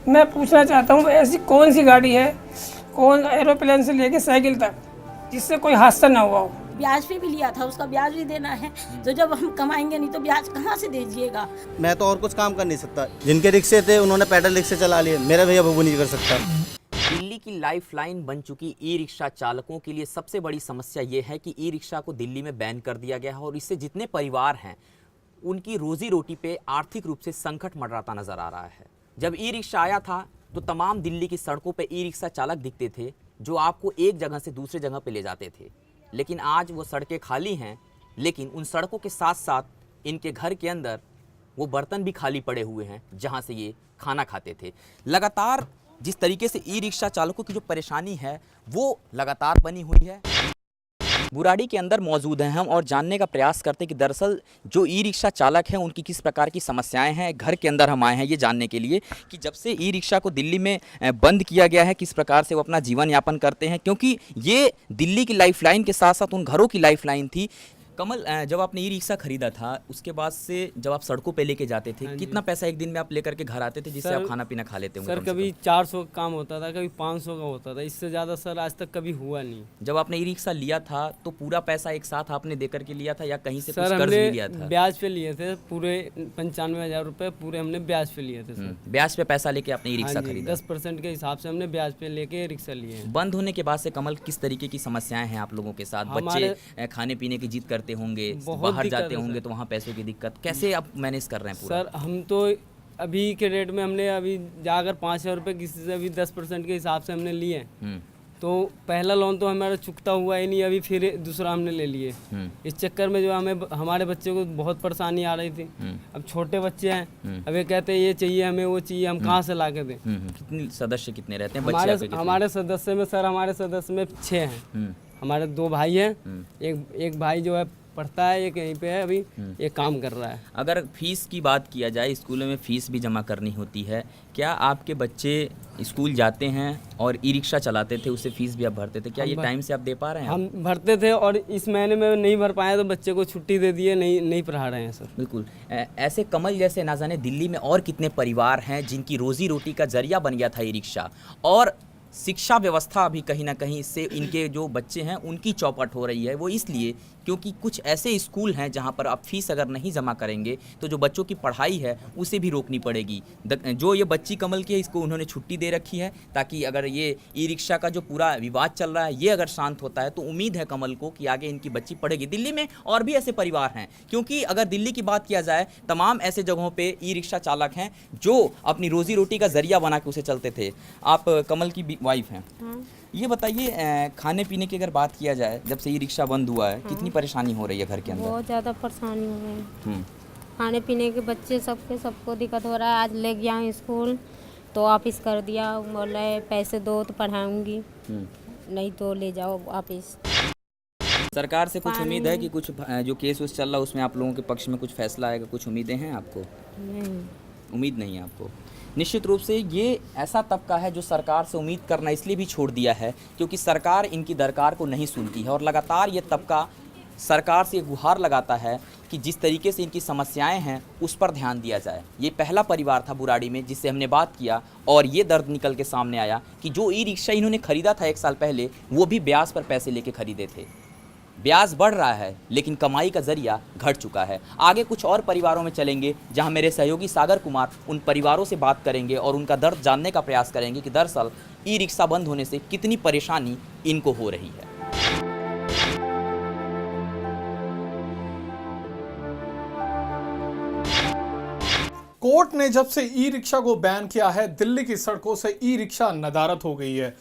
मैं पूछना चाहता हूँ ऐसी कौन सी गाड़ी है, कौन एरोप्लेन से लेके साइकिल तक, जिससे कोई हादसा ना हुआ हो। ब्याज पे भी लिया था, उसका ब्याज भी देना है। तो जब हम कमाएंगे नहीं तो ब्याज कहाँ से दीजिएगा। मैं तो और कुछ काम कर नहीं सकता। जिनके रिक्शे थे उन्होंने पैडल रिक्शे चला लिए, मेरा भैया वो नहीं कर सकता। दिल्ली की लाइफलाइन बन चुकी ई रिक्शा चालकों के लिए सबसे बड़ी समस्या ये है कि ई रिक्शा को दिल्ली में बैन कर दिया गया है और इससे जितने परिवार हैं उनकी रोजी रोटी पे आर्थिक रूप से संकट मंडराता नजर आ रहा है। जब ई रिक्शा आया था तो तमाम दिल्ली की सड़कों पे ई रिक्शा चालक दिखते थे जो आपको एक जगह से दूसरे जगह पे ले जाते थे, लेकिन आज वो सड़कें खाली हैं, लेकिन उन सड़कों के साथ साथ इनके घर के अंदर वो बर्तन भी खाली पड़े हुए हैं जहां से ये खाना खाते थे। लगातार जिस तरीके से ई रिक्शा चालकों की जो परेशानी है वो लगातार बनी हुई है। बुराड़ी के अंदर मौजूद हैं हम और जानने का प्रयास करते हैं कि दरअसल जो ई रिक्शा चालक हैं उनकी किस प्रकार की समस्याएं हैं। घर के अंदर हम आए हैं ये जानने के लिए कि जब से ई रिक्शा को दिल्ली में बंद किया गया है किस प्रकार से वो अपना जीवन यापन करते हैं, क्योंकि ये दिल्ली की लाइफलाइन के साथ साथ उन घरों की लाइफलाइन थी। कमल, जब आपने ई रिक्शा खरीदा था उसके बाद से जब आप सड़कों पे लेके जाते थे कितना पैसा एक दिन में आप लेकर के घर आते थे जिससे आप खाना पीना खा लेते होंगे? सर कभी 400 का काम होता था, कभी 500 का होता था, इससे ज़्यादा सर आज तक कभी हुआ नहीं। जब आपने ई रिक्शा लिया था तो पूरा पैसा एक साथ आपने देकर के लिया था या कहीं से कुछ सर कर्ज भी हमने लिया था? ब्याज पे लिए थे पूरे 95,000 रुपये पूरे हमने ब्याज पे लिए थे सर। ब्याज पे पैसा लेके आपने ई रिक्शा हाँ जी, खरीदा। 10% के हिसाब से हमने ब्याज पे लेके रिक्शा लिए हैं। बंद होने के बाद से कमल किस तरीके की समस्याएं हैं आप लोगों के साथ? बच्चे खाने पीने की जिद करते होंगे, बाहर जाते होंगे तो वहाँ पैसों की दिक्कत, कैसे आप मैनेज कर रहे हैं पूरा? सर हम तो अभी के रेट में हमने अभी जाकर 5,000 रुपये किसी से अभी 10% के हिसाब से हमने लिए। तो पहला लोन तो हमारा चुकता हुआ ही नहीं, अभी फिर दूसरा हमने ले लिए। इस चक्कर में जो हमें हमारे बच्चे को बहुत परेशानी आ रही थी। अब छोटे बच्चे हैं, अब ये कहते हैं ये चाहिए हमें वो चाहिए, हम कहाँ से ला के दें? कितने सदस्य कितने रहते हैं बच्चे आपके? हमारे सदस्य में सर हमारे सदस्य में 6 हैं। हमारे 2 भाई हैं, एक भाई जो है पढ़ता है, एक यहीं पे है अभी ये काम कर रहा है। अगर फीस की बात किया जाए, स्कूलों में फ़ीस भी जमा करनी होती है, क्या आपके बच्चे स्कूल जाते हैं और ई रिक्शा चलाते थे उससे फ़ीस भी आप भरते थे? क्या ये टाइम से आप दे पा रहे हैं? हम भरते थे और इस महीने में नहीं भर पाए तो बच्चे को छुट्टी दे दिए, नहीं पढ़ा रहे हैं सर। बिल्कुल। ऐसे कमल जैसे ना जाने दिल्ली में और कितने परिवार हैं जिनकी रोज़ी रोटी का जरिया बन गया था ई रिक्शा, और शिक्षा व्यवस्था भी कहीं ना कहीं इससे इनके जो बच्चे हैं उनकी चौपट हो रही है। वो इसलिए क्योंकि कुछ ऐसे स्कूल हैं जहां पर आप फीस अगर नहीं जमा करेंगे तो जो बच्चों की पढ़ाई है उसे भी रोकनी पड़ेगी। जो ये बच्ची कमल की है इसको उन्होंने छुट्टी दे रखी है ताकि अगर ये ई रिक्शा का जो पूरा विवाद चल रहा है ये अगर शांत होता है तो उम्मीद है कमल को कि आगे इनकी बच्ची पढ़ेगी। दिल्ली में और भी ऐसे परिवार हैं, क्योंकि अगर दिल्ली की बात किया जाए तमाम ऐसे जगहों पर ई रिक्शा चालक हैं जो अपनी रोजी रोटी का जरिया बना के उसे चलते थे। आप कमल की वाइफ हैं। ये बताइए, खाने पीने की अगर बात किया जाए जब से ई रिक्शा बंद हुआ है कितनी परेशानी हो रही है घर के अंदर? बहुत ज़्यादा परेशानी हो रही है। खाने पीने के बच्चे सबको दिक्कत हो रहा है। आज ले गया हूँ स्कूल तो वापस कर दिया, बोल रहे पैसे दो तो पढ़ाऊंगी, नहीं तो ले जाओ वापस। सरकार से कुछ उम्मीद है कि कुछ जो केस उस चल रहा है उसमें आप लोगों के पक्ष में कुछ फैसला आएगा? कुछ उम्मीदें हैं आपको? नहीं, उम्मीद नहीं है आपको। निश्चित रूप से ये ऐसा तबका है जो सरकार से उम्मीद करना इसलिए भी छोड़ दिया है क्योंकि सरकार इनकी दरकार को नहीं सुनती है, और लगातार ये तबका सरकार से गुहार लगाता है कि जिस तरीके से इनकी समस्याएं हैं उस पर ध्यान दिया जाए। ये पहला परिवार था बुराड़ी में जिससे हमने बात किया और ये दर्द निकल के सामने आया कि जो ई रिक्शा इन्होंने ख़रीदा था 1 साल पहले वो भी ब्याज पर पैसे लेके ख़रीदे थे। ब्याज बढ़ रहा है लेकिन कमाई का जरिया घट चुका है। आगे कुछ और परिवारों में चलेंगे जहां मेरे सहयोगी सागर कुमार उन परिवारों से बात करेंगे और उनका दर्द जानने का प्रयास करेंगे कि दरअसल ई रिक्शा बंद होने से कितनी परेशानी इनको हो रही है। कोर्ट ने जब से ई रिक्शा को बैन किया है दिल्ली की सड़कों से ई रिक्शा नदारद हो गई है।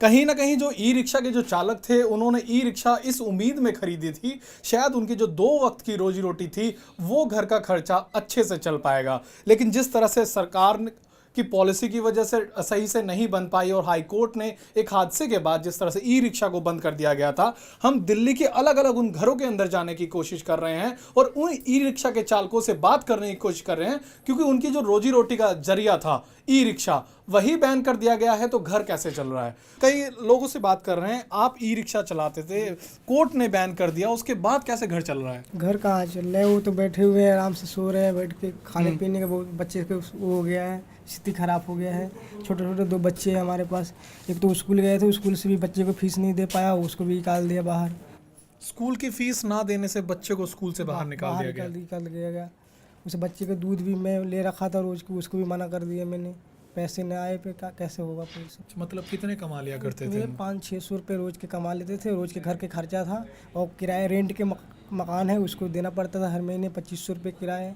कहीं ना कहीं जो ई रिक्शा के जो चालक थे उन्होंने ई रिक्शा इस उम्मीद में खरीदी थी शायद उनकी जो 2 वक्त की रोजी रोटी थी वो घर का खर्चा अच्छे से चल पाएगा, लेकिन जिस तरह से सरकार की पॉलिसी की वजह से सही से नहीं बन पाई और हाई कोर्ट ने एक हादसे के बाद जिस तरह से ई रिक्शा को बंद कर दिया गया था, हम दिल्ली के अलग अलग उन घरों के अंदर जाने की कोशिश कर रहे हैं और उन ई रिक्शा के चालकों से बात करने की कोशिश कर रहे हैं क्योंकि उनकी जो रोजी रोटी का जरिया था ई रिक्शा वही बैन कर दिया गया है तो घर कैसे चल रहा है। कई लोगों से बात कर रहे हैं, आप ई रिक्शा चलाते थे, कोर्ट ने बैन कर दिया, उसके बाद कैसे घर चल रहा है? घर कहाँ चल रहे हैं, वो तो बैठे हुए हैं, आराम से सो रहे हैं बैठ के, खाने पीने का बहुत बच्चे को वो हो गया है, स्थिति खराब हो गया है। छोटे छोटे 2 बच्चे हैं हमारे पास, एक तो स्कूल गए थे, स्कूल से भी बच्चे को फीस नहीं दे पाया, उसको भी निकाल दिया बाहर। स्कूल की फीस ना देने से बच्चे को स्कूल से बाहर निकाल दिया गया। निकाल दिया गया। उस बच्चे का दूध भी मैं ले रखा था रोज को, उसको भी मना कर दिया मैंने। पैसे न आए पे कैसे होगा पुलिस। मतलब कितने कमा लिया करते थे? 500-600 रुपये रोज के कमा लेते थे, रोज के घर के खर्चा था, और किराए रेंट के मकान है उसको देना पड़ता था हर महीने 2500 रुपये किराया।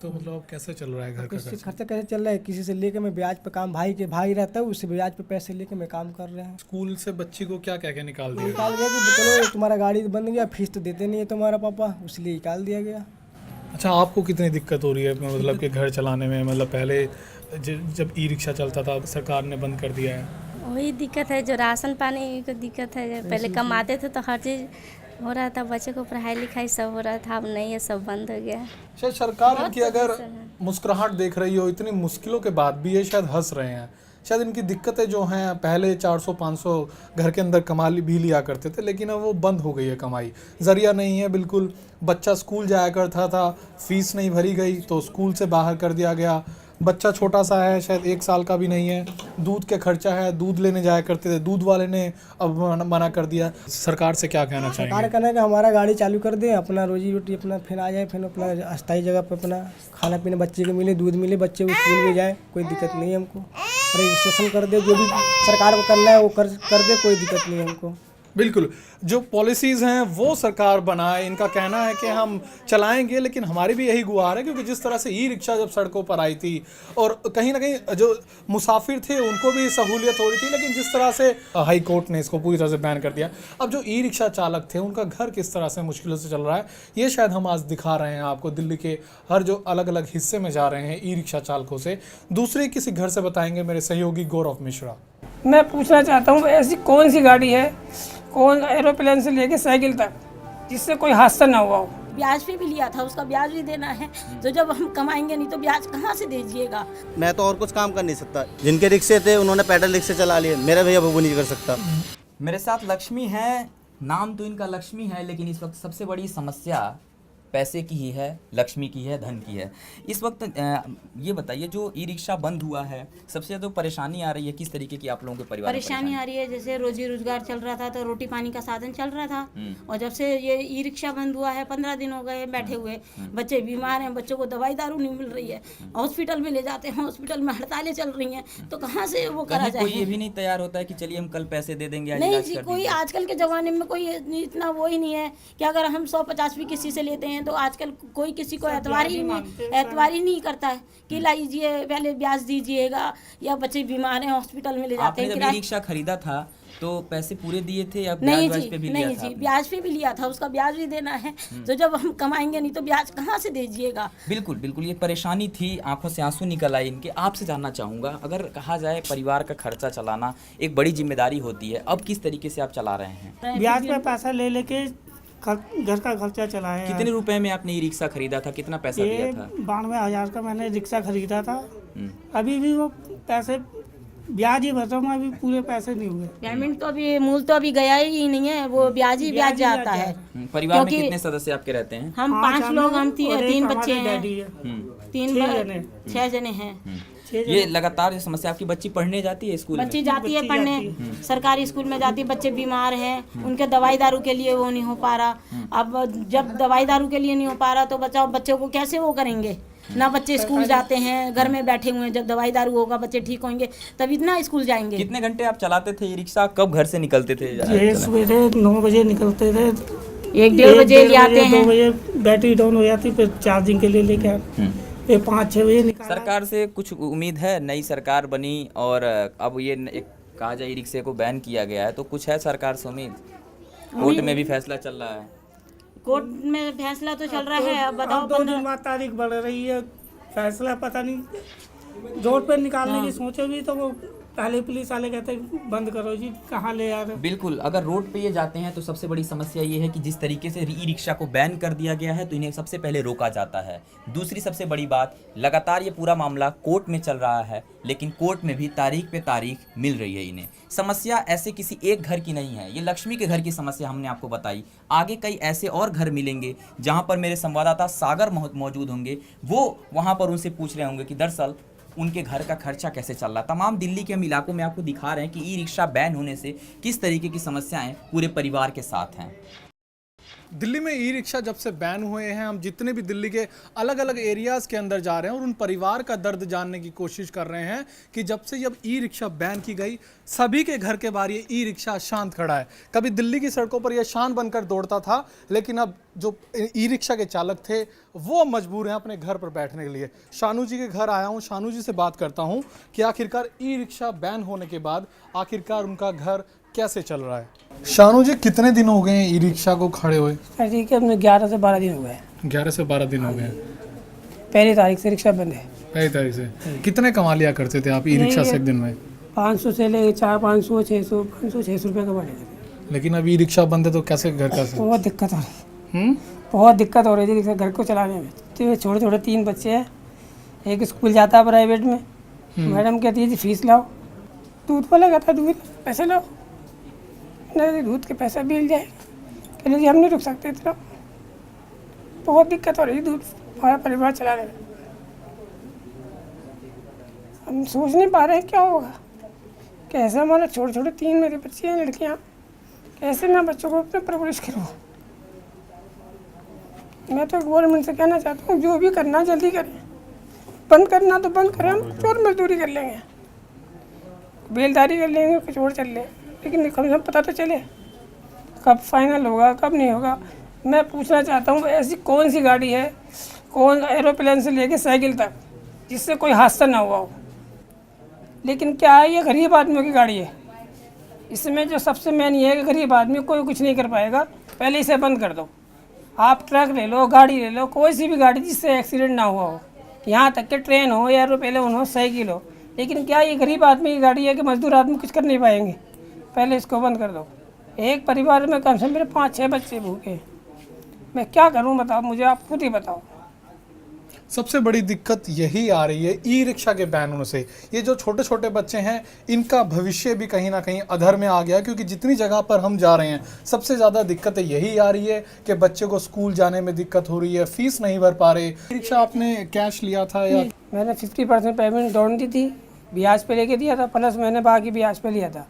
तो मतलब कैसे चल रहा है घर का खर्चा कैसे चल रहा है? किसी से लेके मैं ब्याज पे काम, भाई रहता है उससे ब्याज पे पैसे लेके मैं काम कर रहे हैं। स्कूल से बच्ची को क्या कह के निकाल दिया? निकाल दिया कि चलो तुम्हारा गाड़ी बन गया, फीस तो देते नहीं है तुम्हारा पापा, इसलिए निकाल दिया गया। अच्छा, आपको कितनी दिक्कत हो रही है मतलब कि घर चलाने में? मतलब पहले जब ई रिक्शा चलता था सरकार ने बंद कर दिया है। वही दिक्कत है, जो राशन पानी की दिक्कत है। पहले कमाते थे तो हर चीज़ हो रहा था, बच्चे को पढ़ाई लिखाई सब हो रहा था, अब नहीं है, सब बंद हो गया। शायद सरकार की अगर मुस्कुराहट देख रही हो, इतनी मुश्किलों के बाद भी ये शायद हंस रहे हैं। शायद इनकी दिक्कतें जो हैं, पहले 400-500 घर के अंदर कमा भी लिया करते थे, लेकिन अब वो बंद हो गई है कमाई, जरिया नहीं है बिल्कुल। बच्चा स्कूल जाया करता था, फीस नहीं भरी गई तो स्कूल से बाहर कर दिया गया। बच्चा छोटा सा है, शायद 1 साल का भी नहीं है, दूध के खर्चा है, दूध लेने जाया करते थे, दूध वाले ने अब मना कर दिया। सरकार से क्या कहना चाहिए? सरकार कहना है कि हमारा गाड़ी चालू कर दे, अपना रोजी रोटी अपना फिर आ जाए, फिर अपना अस्थायी जगह पे अपना खाना पीना बच्चे को मिले, दूध मिले, बच्चे स्कूल में जाए, कोई दिक्कत नहीं है हमको। रजिस्ट्रेशन कर दे, जो भी सरकार को करना है वो कर दे, कोई दिक्कत नहीं है हमको। बिल्कुल, जो पॉलिसीज़ हैं वो सरकार बनाए, इनका कहना है कि हम चलाएंगे, लेकिन हमारी भी यही गुहार है, क्योंकि जिस तरह से ई रिक्शा जब सड़कों पर आई थी और कहीं ना कहीं जो मुसाफिर थे उनको भी सहूलियत हो रही थी, लेकिन जिस तरह से हाई कोर्ट ने इसको पूरी तरह से बैन कर दिया, अब जो ई रिक्शा चालक थे उनका घर किस तरह से मुश्किलों से चल रहा है, ये शायद हम आज दिखा रहे हैं आपको। दिल्ली के हर जो अलग अलग हिस्से में जा रहे हैं ई रिक्शा चालकों से, दूसरे किसी घर से बताएंगे मेरे सहयोगी गौरव मिश्रा। मैं पूछना चाहता हूँ, ऐसी कौन सी गाड़ी है, कौन एरोप्लेन से लेके साइकिल तक, जिससे कोई हादसा ना हुआ हो? ब्याज पे भी लिया था, उसका ब्याज भी देना है, तो जब हम कमाएंगे नहीं तो ब्याज कहाँ से दीजिएगा। मैं तो और कुछ काम कर नहीं सकता। जिनके रिक्शे थे उन्होंने पैडल रिक्शे चला लिए, मेरा भैया वो नहीं कर सकता। मेरे साथ लक्ष्मी है, नाम तो इनका लक्ष्मी है, लेकिन इस वक्त सबसे बड़ी समस्या पैसे की ही है, लक्ष्मी की है, धन की है। इस वक्त ये बताइए, जो ई रिक्शा बंद हुआ है, सबसे ज़्यादा परेशानी आ रही है किस तरीके की आप लोगों के परिवार में? परेशानी आ रही है, जैसे रोजी रोजगार चल रहा था तो रोटी पानी का साधन चल रहा था, और जब से ये ई रिक्शा बंद हुआ है 15 दिन हो गए बैठे हुए, बच्चे बीमार हैं, बच्चों को दवाई दारू नहीं मिल रही है, हॉस्पिटल में ले जाते हैं, हॉस्पिटल में हड़तालें चल रही हैं, तो कहाँ से वो करा जाए? कोई ये भी नहीं तैयार होता है कि चलिए हम कल पैसे दे देंगे, नहीं जी, कोई आजकल के ज़माने में कोई इतना वो ही नहीं है कि अगर हम 150 भी किसी से लेते हैं तो आजकल कोई किसी को एतवार ही नहीं करता है कि लाइए पहले ब्याज दीजिएगा, या बच्चे बीमार हैं हॉस्पिटल में ले जाते हैं। जब ई रिक्शा खरीदा था तो पैसे पूरे दिए थे या नहीं ब्याज जी, पे भी नहीं लिया था? जी, ब्याज पे भी लिया था, उसका ब्याज भी देना है, तो जब हम कमाएंगे नहीं तो ब्याज कहाँ से दीजिएगा। बिल्कुल बिल्कुल, ये परेशानी थी, आंखों से आंसू निकल आए इनके। आपसे जानना चाहूँगा, अगर कहा जाए परिवार का खर्चा चलाना एक बड़ी जिम्मेदारी होती है, अब किस तरीके से आप चला रहे हैं? ब्याज पे पैसा ले लेके घर का खर्चा चलाया। कितने रुपए में आपने ई रिक्शा खरीदा था, कितना पैसा दिया था? 92,000 का मैंने रिक्शा खरीदा था। अभी भी वो पैसे ब्याज ही भर रहा हूँ, अभी पूरे पैसे नहीं हुए। पेमेंट तो अभी मूल तो अभी गया ही नहीं है, वो ब्याज ही ब्याज जाता है। परिवार में कितने सदस्य आपके रहते हैं? हम 5 लोग, हम 3 बच्चे हैं, 6 जने हैं। ये लगातार जो समस्या, आपकी बच्ची पढ़ने जाती है स्कूल में? बच्ची जाती है पढ़ने, सरकारी स्कूल में जाती है, बच्चे बीमार हैं, उनके दवाई दारू के लिए वो नहीं हो पा रहा। अब जब दवाई दारू के लिए नहीं हो पा रहा तो बच्चों को कैसे वो करेंगे? ना बच्चे स्कूल जाते हैं, घर में बैठे हुए हैं, जब दवाई दारू होगा बच्चे ठीक होंगे तभी ना स्कूल जाएंगे। कितने घंटे आप चलाते थे ये रिक्शा, कब घर से निकलते थे? सवेरे 9 बजे निकलते थे, 1-1.5 बजे ले आते हैं, 2 बजे बैटरी डाउन हो जाती, फिर चार्जिंग के लिए लेके फिर 5-6 बजे निकल। सरकार से कुछ उम्मीद है? नई सरकार बनी और अब ये एक कहा जाए ई रिक्शे को बैन किया गया है, तो कुछ है सरकार से उम्मीद? कोर्ट में भी फैसला चल रहा है। कोर्ट में फैसला तो चल रहा है, अब बताओ। 2 दिन बाद तारीख बढ़ रही है, फैसला पता नहीं। रोड पर निकालने की सोचे भी तो वो पहले पुलिस वाले कहते बंद करो जी, कहाँ ले आ रहे हो। बिल्कुल, अगर रोड पे ये जाते हैं तो सबसे बड़ी समस्या ये है कि जिस तरीके से ई रिक्शा को बैन कर दिया गया है तो इन्हें सबसे पहले रोका जाता है। दूसरी सबसे बड़ी बात, लगातार ये पूरा मामला कोर्ट में चल रहा है, लेकिन कोर्ट में भी तारीख पे तारीख मिल रही है इन्हें। समस्या ऐसे किसी एक घर की नहीं है, ये लक्ष्मी के घर की समस्या हमने आपको बताई। आगे कई ऐसे और घर मिलेंगे जहाँ पर मेरे संवाददाता सागर मौजूद होंगे, वो वहाँ पर उनसे पूछ रहे होंगे कि दरअसल उनके घर का खर्चा कैसे चल रहा। तमाम दिल्ली के हम इलाकों में आपको दिखा रहे हैं कि ई रिक्शा बैन होने से किस तरीके की समस्याएं पूरे परिवार के साथ हैं। दिल्ली में ई रिक्शा जब से बैन हुए हैं, हम जितने भी दिल्ली के अलग अलग एरियाज़ के अंदर जा रहे हैं और उन परिवार का दर्द जानने की कोशिश कर रहे हैं कि जब से जब ई रिक्शा बैन की गई, सभी के घर के बाहर ये ई रिक्शा शांत खड़ा है। कभी दिल्ली की सड़कों पर यह शान बनकर दौड़ता था, लेकिन अब जो ई रिक्शा के चालक थे वो मजबूर हैं अपने घर पर बैठने के लिए। शानू जी के घर आया हूँ, शानू जी से बात करता हूँ कि आखिरकार ई रिक्शा बैन होने के बाद आखिरकार उनका घर कैसे चल रहा है। शानू जी, कितने दिन हो गए हैं ई रिक्शा को खड़े हुए? ठीक है, अपने 11 से 12 दिन हो गए। 11 से 12 दिन हो गए हैं। पहली तारीख से रिक्शा बंद है। पहली तारीख से कितने कमा लिया करते थे आप ई रिक्शा से एक दिन में? 500 से ले 400, 500, 600 रुपये कमा लेते थे। लेकिन अब ई रिक्शा बंद है तो कैसे घर का? बहुत दिक्कत हो रही, बहुत दिक्कत हो रही थी रिक्शा घर को चलाने में। तो छोटे छोटे 3 बच्चे हैं, एक स्कूल जाता है प्राइवेट में, मैडम कहती है जी फीस लाओ, दूध वाला कहता है दूध पैसे लाओ, नहीं दूध के पैसा मिल जाए, कहते जी हम नहीं रुक सकते इतना। बहुत दिक्कत हो रही दूध हमारा परिवार चलाने में। हम सोच नहीं पा रहे हैं क्या होगा, कैसे हमारे छोटे छोटे 3 मेरे बच्चे हैं, लड़कियाँ, कैसे मैं बच्चों को अपने परवरिश करूँ। मैं तो गवर्नमेंट से कहना चाहता हूँ जो भी करना जल्दी करें, बंद करना तो बंद करें, हम चोर मजदूरी कर लेंगे, बेलदारी कर लेंगे, कुछ और चल लें, लेकिन कम से कम पता तो चले कब फाइनल होगा कब नहीं होगा। मैं पूछना चाहता हूँ ऐसी कौन सी गाड़ी है, कौन एरोप्लेन से लेके साइकिल तक, जिससे कोई हादसा ना हुआ हो, लेकिन क्या है ये गरीब आदमियों की गाड़ी है। इसमें जो सबसे मेन ये है कि गरीब आदमी कोई कुछ नहीं कर पाएगा, पहले इसे बंद कर दो। आप ट्रक ले लो, गाड़ी ले लो, कोई सी भी गाड़ी जिससे एक्सीडेंट ना हुआ हो, यहाँ तक कि ट्रेन हो, एरोप्लेन हो, साइकिल हो, लेकिन क्या ये गरीब आदमी की गाड़ी है कि मजदूर आदमी कुछ कर नहीं पाएंगे। पहले इसको बंद कर दो। एक परिवार में कम से कम मेरे 5-6 बच्चे भूखे, मैं क्या करूं बताओ, मुझे आप खुद ही बताओ। सबसे बड़ी दिक्कत यही आ रही है ई रिक्शा के बैन होने से। ये जो छोटे छोटे बच्चे हैं, इनका भविष्य भी कहीं ना कहीं अधर में आ गया, क्योंकि जितनी जगह पर हम जा रहे हैं सबसे ज़्यादा दिक्कत यही आ रही है कि बच्चे को स्कूल जाने में दिक्कत हो रही है, फीस नहीं भर पा रहे। ई रिक्शा आपने कैश लिया था या? मैंने 50% पेमेंट दौड़ दी थी, ब्याज पे लेके दिया था, प्लस मैंने बाकी ब्याज पे लिया था,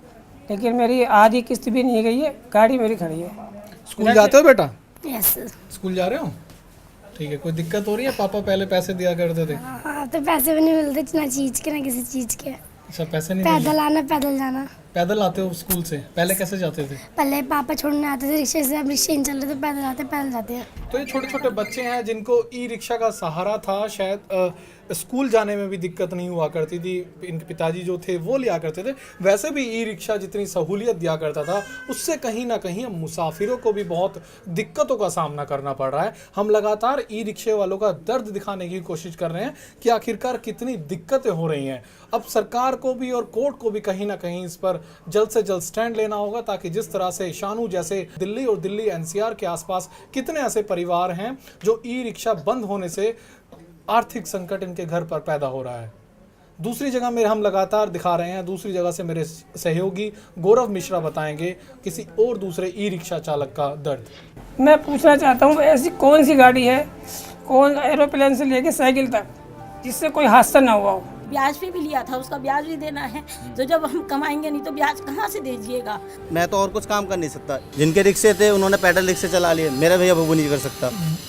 लेकिन मेरी आधी किस्त भी नहीं गई है, गाड़ी मेरी खड़ी है। स्कूल जाते हो बेटा? यस। स्कूल जा रहे हो? ठीक है। कोई दिक्कत हो रही है? पापा पहले पैसे दिया करते थे। हाँ, तो पैसे भी नहीं मिलते ना चीज़ के ना किसी चीज़ के। अच्छा, पैसे नहीं पैदल आना पैदल जाना। पैदल आते हो स्कूल से? पहले कैसे जाते थे? पहले पापा छोड़ने आते थे रिक्शे से, अब रिक्शे नहीं चल रहे तो पैदल जाते हैं। तो ये छोटे छोटे बच्चे हैं जिनको ई रिक्शा का सहारा था, शायद स्कूल जाने में भी दिक्कत नहीं हुआ करती थी, इनके पिताजी जो थे वो लिया करते थे। वैसे भी ई रिक्शा जितनी सहूलियत दिया करता था, उससे कहीं ना कहीं हम मुसाफिरों को भी बहुत दिक्कतों का सामना करना पड़ रहा है। हम लगातार ई रिक्शे वालों का दर्द दिखाने की कोशिश कर रहे हैं कि आखिरकार कितनी दिक्कतें हो रही हैं। अब सरकार को भी और कोर्ट को भी कहीं ना कहीं इस पर जल्द से जल्द स्टैंड लेना होगा, ताकि जिस तरह से शानू जैसे दिल्ली और दिल्ली एनसीआर के आसपास कितने ऐसे परिवार हैं जो ई रिक्शा बंद होने से आर्थिक संकट इनके घर पर पैदा हो रहा है। दूसरी जगह में हम लगातार दिखा रहे हैं, दूसरी जगह से मेरे सहयोगी गौरव मिश्रा बताएंगे किसी और दूसरे ई रिक्शा चालक का दर्द। मैं पूछना चाहता हूँ ऐसी कौन सी गाड़ी है, कौन एरोप्लेन से लेके साइकिल तक, जिससे कोई हादसा ना हुआ हो। ब्याज पे भी लिया था, उसका ब्याज भी देना है, तो जब हम कमाएंगे नहीं तो ब्याज कहाँ से दीजिएगा। मैं तो और कुछ काम कर नहीं सकता, जिनके रिक्शे थे उन्होंने पैडल रिक्शे चला लिए, मेरा भैया वो नहीं कर सकता।